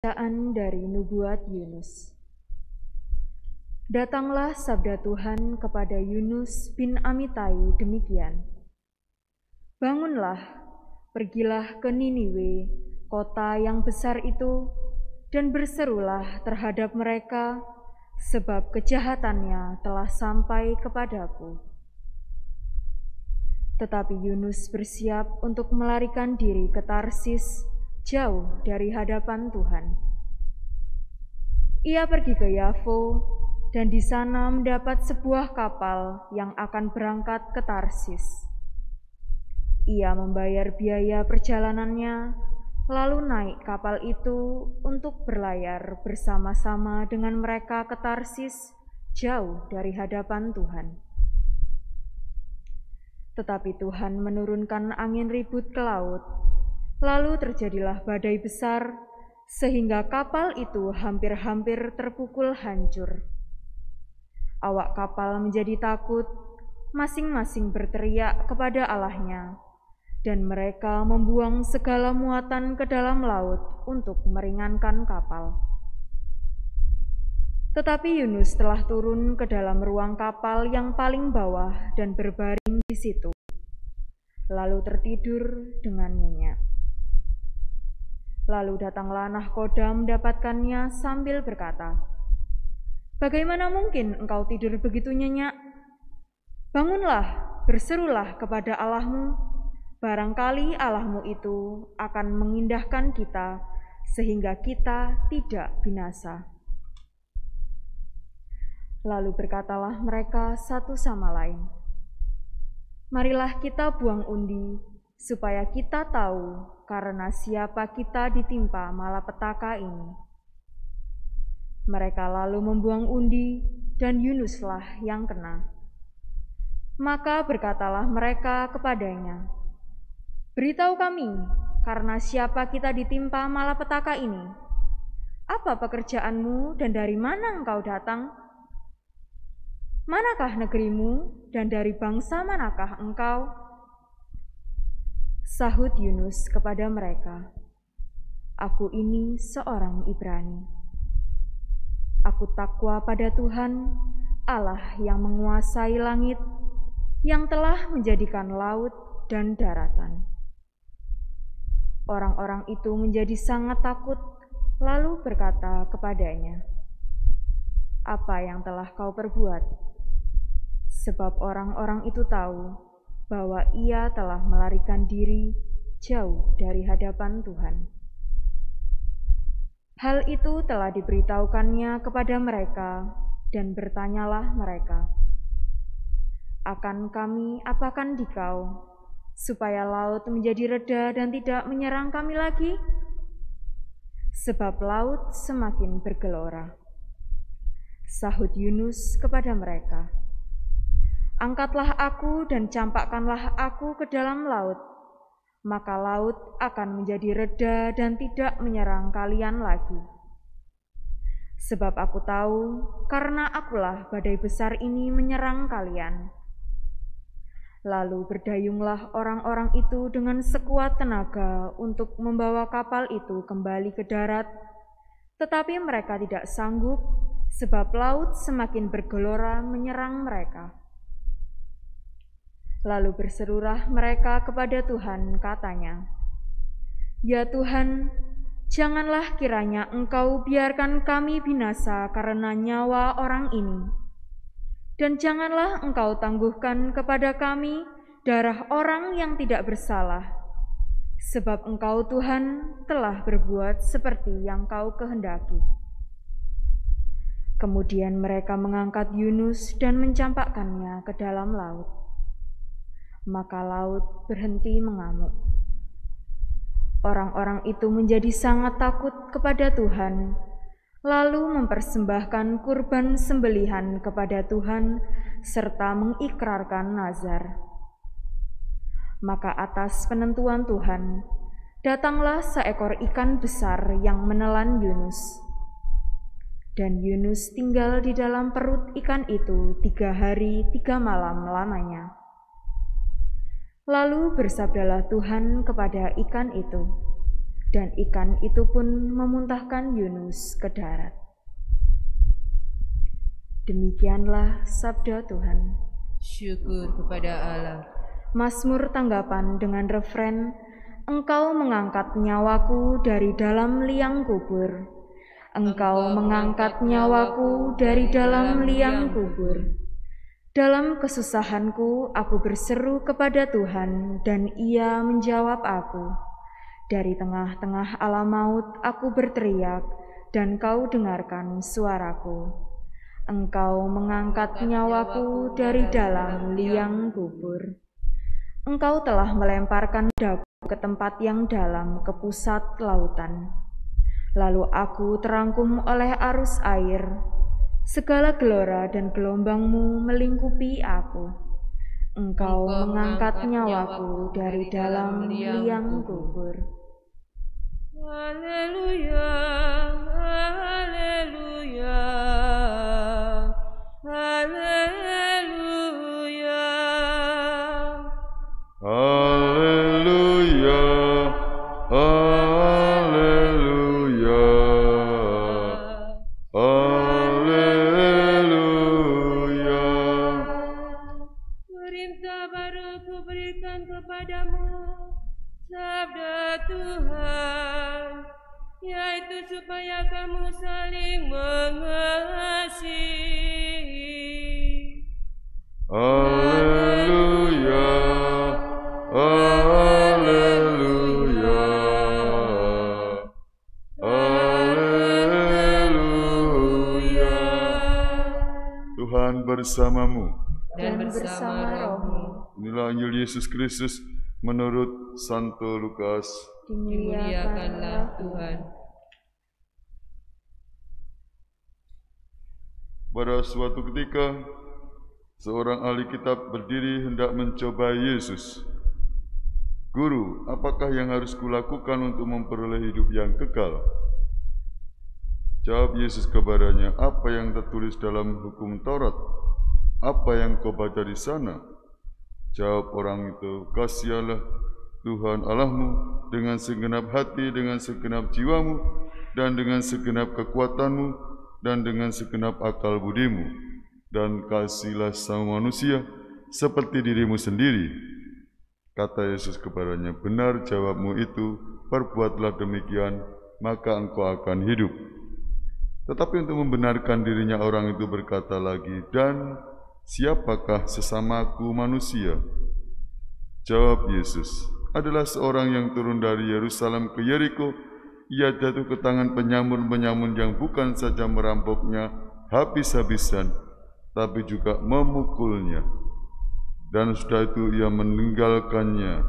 Bacaan dari Nubuat Yunus. Datanglah sabda Tuhan kepada Yunus bin Amitai demikian. Bangunlah, pergilah ke Niniwe, kota yang besar itu, dan berserulah terhadap mereka, sebab kejahatannya telah sampai kepadaku. Tetapi Yunus bersiap untuk melarikan diri ke Tarsis, jauh dari hadapan Tuhan. Ia pergi ke Yafo, dan di sana mendapat sebuah kapal yang akan berangkat ke Tarsis. Ia membayar biaya perjalanannya, lalu naik kapal itu untuk berlayar bersama-sama dengan mereka ke Tarsis, jauh dari hadapan Tuhan. Tetapi Tuhan menurunkan angin ribut ke laut, lalu terjadilah badai besar, sehingga kapal itu hampir-hampir terpukul hancur. Awak kapal menjadi takut, masing-masing berteriak kepada Allahnya, dan mereka membuang segala muatan ke dalam laut untuk meringankan kapal. Tetapi Yunus telah turun ke dalam ruang kapal yang paling bawah dan berbaring di situ, lalu tertidur dengan nyenyak. Lalu datanglah nahkoda mendapatkannya sambil berkata, "Bagaimana mungkin engkau tidur begitu nyenyak? Bangunlah, berserulah kepada Allahmu, barangkali Allahmu itu akan mengindahkan kita, sehingga kita tidak binasa." Lalu berkatalah mereka satu sama lain, "Marilah kita buang undi, supaya kita tahu karena siapa kita ditimpa malapetaka ini." Mereka lalu membuang undi, dan Yunuslah yang kena. Maka berkatalah mereka kepadanya, "Beritahu kami, karena siapa kita ditimpa malapetaka ini? Apa pekerjaanmu dan dari mana engkau datang? Manakah negerimu dan dari bangsa manakah engkau?" Sahut Yunus kepada mereka, "Aku ini seorang Ibrani. Aku takwa pada Tuhan, Allah yang menguasai langit, yang telah menjadikan laut dan daratan." Orang-orang itu menjadi sangat takut, lalu berkata kepadanya, "Apa yang telah kau perbuat?" Sebab orang-orang itu tahu bahwa ia telah melarikan diri jauh dari hadapan Tuhan. Hal itu telah diberitahukannya kepada mereka, dan bertanyalah mereka, "Akan kami apakan dikau, supaya laut menjadi reda dan tidak menyerang kami lagi?" Sebab laut semakin bergelora. Sahut Yunus kepada mereka, "Angkatlah aku dan campakkanlah aku ke dalam laut, maka laut akan menjadi reda dan tidak menyerang kalian lagi. Sebab aku tahu, karena akulah badai besar ini menyerang kalian." Lalu berdayunglah orang-orang itu dengan sekuat tenaga untuk membawa kapal itu kembali ke darat, tetapi mereka tidak sanggup, sebab laut semakin bergelora menyerang mereka. Lalu berserulah mereka kepada Tuhan, katanya, "Ya Tuhan, janganlah kiranya Engkau biarkan kami binasa karena nyawa orang ini, dan janganlah Engkau tangguhkan kepada kami darah orang yang tidak bersalah, sebab Engkau Tuhan telah berbuat seperti yang Kau kehendaki." Kemudian mereka mengangkat Yunus dan mencampakkannya ke dalam laut. Maka laut berhenti mengamuk. Orang-orang itu menjadi sangat takut kepada Tuhan, lalu mempersembahkan kurban sembelihan kepada Tuhan serta mengikrarkan nazar. Maka atas penentuan Tuhan, datanglah seekor ikan besar yang menelan Yunus. Dan Yunus tinggal di dalam perut ikan itu 3 hari 3 malam lamanya. Lalu bersabdalah Tuhan kepada ikan itu, Dan ikan itu pun memuntahkan Yunus ke darat. Demikianlah sabda Tuhan. Syukur kepada Allah. Mazmur tanggapan dengan refren, Engkau mengangkat nyawaku dari dalam liang kubur. Engkau mengangkat nyawaku dari dalam liang kubur. Dalam kesusahanku aku berseru kepada Tuhan dan Ia menjawab aku. Dari tengah-tengah alam maut aku berteriak dan Kau dengarkan suaraku. Engkau mengangkat nyawaku dari dalam liang kubur. Engkau telah melemparkan daku ke tempat yang dalam, ke pusat lautan. Lalu aku terangkum oleh arus air. Segala gelora dan gelombangmu melingkupi aku. Engkau mengangkat nyawaku dari dalam liang kubur. Haleluya, haleluya, haleluya. Haleluya, haleluya, haleluya. Perintah baru kuberikan kepadamu, sabda Tuhan, yaitu supaya kamu saling mengasihi. Haleluya, haleluya, haleluya. Tuhan bersamamu Dan bersama rohmu. Inilah Injil Yesus Kristus menurut Santo Lukas. Dimuliakanlah Tuhan. Pada suatu ketika, seorang ahli kitab berdiri hendak mencoba Yesus. Guru, apakah yang harus kulakukan untuk memperoleh hidup yang kekal? Jawab Yesus kepadanya, apa yang tertulis dalam hukum Taurat? Apa yang kau baca di sana? Jawab orang itu, kasihanlah Tuhan Allahmu dengan segenap hati, dengan segenap jiwamu, dan dengan segenap kekuatanmu, dan dengan segenap akal budimu. Dan kasihlah sama manusia seperti dirimu sendiri. Kata Yesus kepadanya, benar jawabmu itu, perbuatlah demikian, maka engkau akan hidup. Tetapi untuk membenarkan dirinya orang itu berkata lagi, dan siapakah sesamaku manusia? Jawab Yesus, adalah seorang yang turun dari Yerusalem ke Yeriko. Ia jatuh ke tangan penyamun-penyamun yang bukan saja merampoknya habis-habisan, tapi juga memukulnya. Dan sudah itu ia meninggalkannya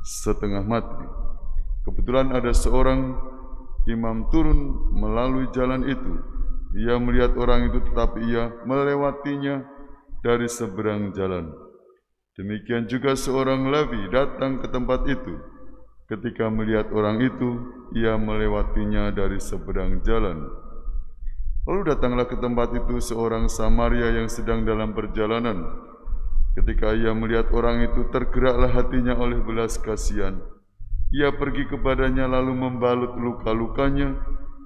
setengah mati. Kebetulan ada seorang imam turun melalui jalan itu. Ia melihat orang itu, tetapi ia melewatinya dari seberang jalan. Demikian juga seorang Lewi datang ke tempat itu. Ketika melihat orang itu, ia melewatinya dari seberang jalan. Lalu datanglah ke tempat itu seorang Samaria yang sedang dalam perjalanan. Ketika ia melihat orang itu, tergeraklah hatinya oleh belas kasihan. Ia pergi kepadanya lalu membalut luka-lukanya,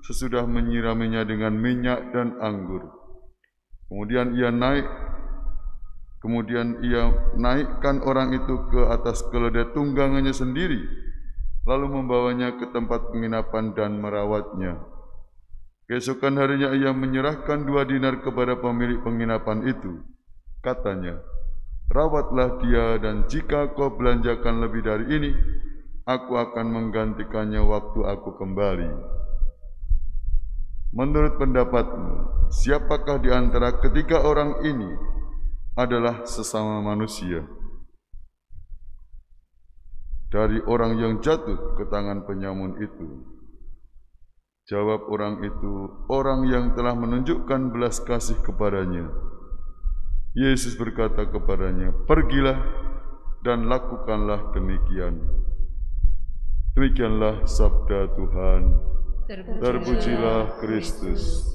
sesudah menyiraminya dengan minyak dan anggur. Kemudian ia naikkan orang itu ke atas keledai tunggangannya sendiri, lalu membawanya ke tempat penginapan dan merawatnya. Keesokan harinya ia menyerahkan 2 dinar kepada pemilik penginapan itu. Katanya, rawatlah dia, dan jika kau belanjakan lebih dari ini, aku akan menggantikannya waktu aku kembali. Menurut pendapatmu, siapakah di antara ketiga orang ini adalah sesama manusia? Dari orang yang jatuh ke tangan penyamun itu. Jawab orang itu, orang yang telah menunjukkan belas kasih kepadanya. Yesus berkata kepadanya, pergilah dan lakukanlah demikian. Demikianlah sabda Tuhan. Terpujilah Kristus.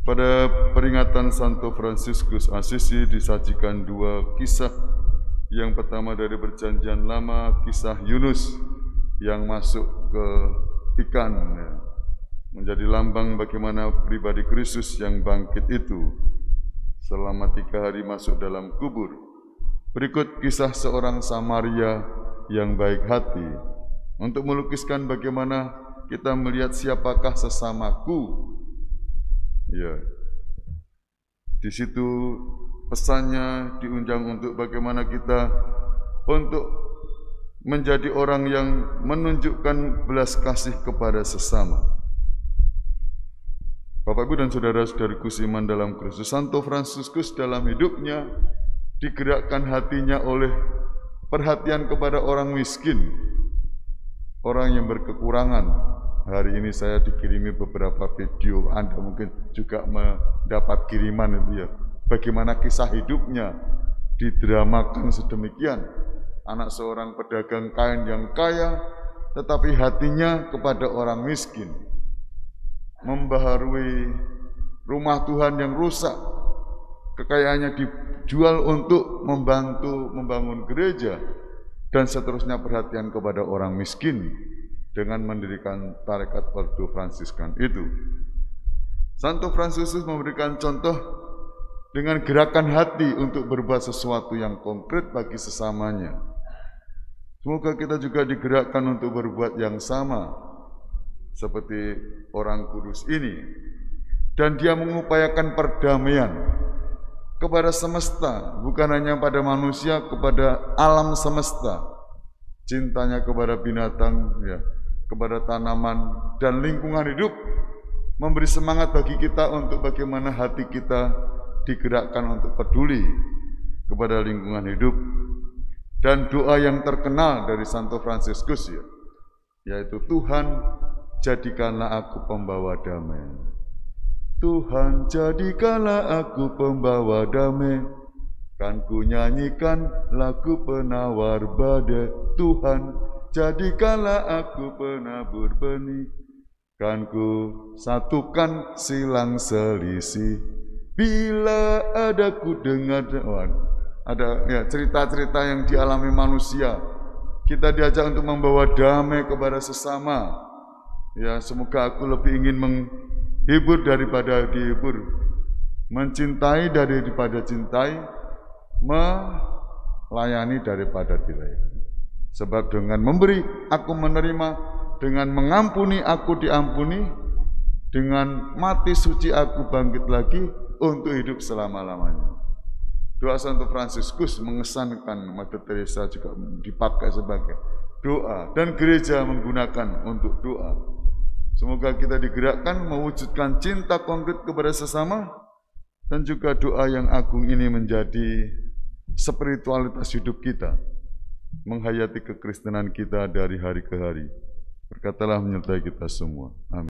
Pada peringatan Santo Fransiskus Assisi disajikan 2 kisah Yang pertama dari Perjanjian Lama, kisah Yunus yang masuk ke ikan, ya, menjadi lambang bagaimana pribadi Kristus yang bangkit itu selama 3 hari masuk dalam kubur. Berikut kisah seorang Samaria yang baik hati untuk melukiskan bagaimana kita melihat siapakah sesamaku. Ya, di situ pesannya diunjang untuk bagaimana kita untuk menjadi orang yang menunjukkan belas kasih kepada sesama. Bapak Ibu dan saudara-saudariku seiman dalam Kristus, Santo Fransiskus dalam hidupnya digerakkan hatinya oleh perhatian kepada orang miskin, orang yang berkekurangan. Hari ini saya dikirimi beberapa video, Anda mungkin juga mendapat kiriman itu ya. Bagaimana kisah hidupnya didramakan sedemikian. Anak seorang pedagang kain yang kaya, tetapi hatinya kepada orang miskin. Membaharui rumah Tuhan yang rusak, kekayaannya dijual untuk membantu membangun gereja, dan seterusnya perhatian kepada orang miskin dengan mendirikan tarekat Ordo Fransiskan itu. Santo Fransiskus memberikan contoh dengan gerakan hati untuk berbuat sesuatu yang konkret bagi sesamanya. Semoga kita juga digerakkan untuk berbuat yang sama seperti orang kudus ini. Dan dia mengupayakan perdamaian kepada semesta, bukan hanya pada manusia, kepada alam semesta. Cintanya kepada binatang, ya, kepada tanaman dan lingkungan hidup, memberi semangat bagi kita untuk bagaimana hati kita digerakkan untuk peduli kepada lingkungan hidup. Dan doa yang terkenal dari Santo Fransiskus, ya, yaitu Tuhan jadikanlah aku pembawa damai. Tuhan jadikanlah aku pembawa damai, kan ku nyanyikan lagu penawar badai. Tuhan jadikanlah aku penabur benih, kan ku satukan silang selisih. Bila ada ku dengar, ada ya cerita-cerita yang dialami manusia, kita diajak untuk membawa damai kepada sesama. Ya, semoga aku lebih ingin menghibur daripada dihibur, mencintai daripada cintai, melayani daripada dilayani. Sebab dengan memberi aku menerima, dengan mengampuni aku diampuni, dengan mati suci aku bangkit lagi untuk hidup selama-lamanya. Doa Santo Fransiskus mengesankan, Mother Teresa juga dipakai sebagai doa, dan gereja menggunakan untuk doa. Semoga kita digerakkan mewujudkan cinta konkret kepada sesama, dan juga doa yang agung ini menjadi spiritualitas hidup kita, menghayati kekristenan kita dari hari ke hari. Berkatalah menyertai kita semua. Amin.